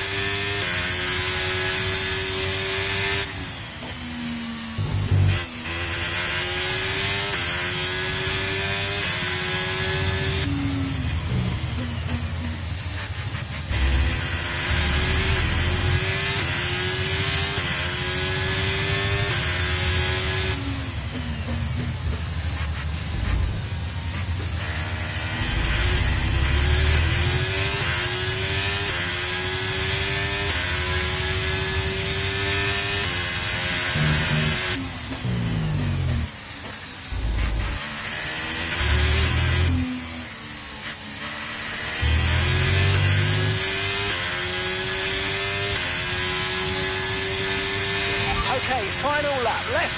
Okay, final lap. Let's...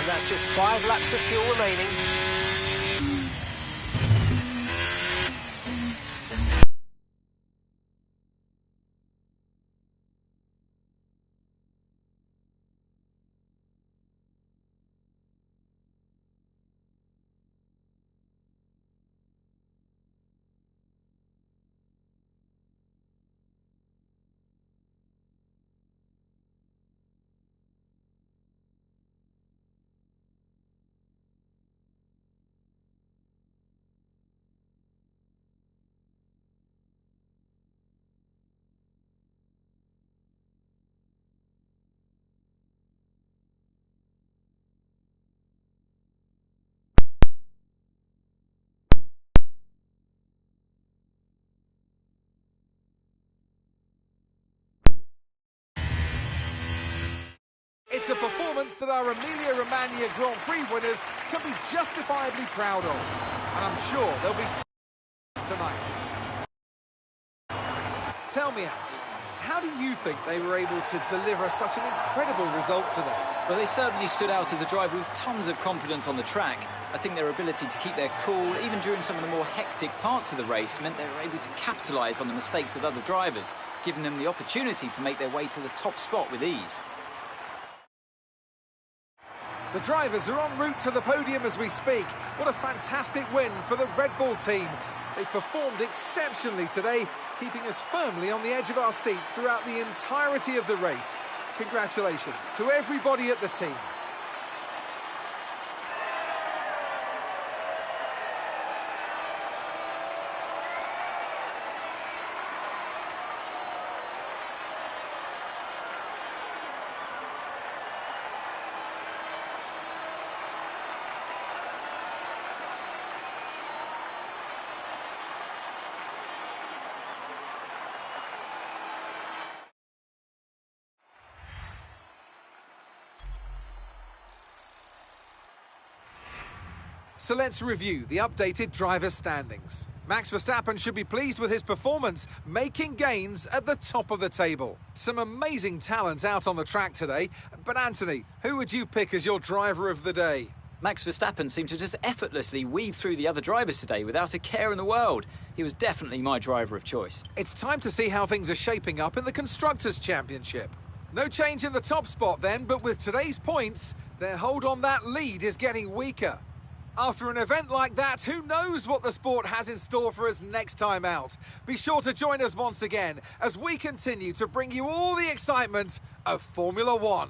That's just 5 laps of fuel remaining. It's a performance that our Emilia-Romagna Grand Prix winners can be justifiably proud of. And I'm sure they'll be tonight. Tell me, Ant, how do you think they were able to deliver such an incredible result today? Well, they certainly stood out as a driver with tons of confidence on the track. I think their ability to keep their cool, even during some of the more hectic parts of the race, meant they were able to capitalise on the mistakes of other drivers, giving them the opportunity to make their way to the top spot with ease. The drivers are en route to the podium as we speak. What a fantastic win for the Red Bull team. They performed exceptionally today, keeping us firmly on the edge of our seats throughout the entirety of the race. Congratulations to everybody at the team. So let's review the updated driver standings. Max Verstappen should be pleased with his performance, making gains at the top of the table. Some amazing talent out on the track today. But Anthony, who would you pick as your driver of the day? Max Verstappen seemed to just effortlessly weave through the other drivers today without a care in the world. He was definitely my driver of choice. It's time to see how things are shaping up in the Constructors' Championship. No change in the top spot then, but with today's points, their hold on that lead is getting weaker. After an event like that, who knows what the sport has in store for us next time out? Be sure to join us once again as we continue to bring you all the excitement of Formula One.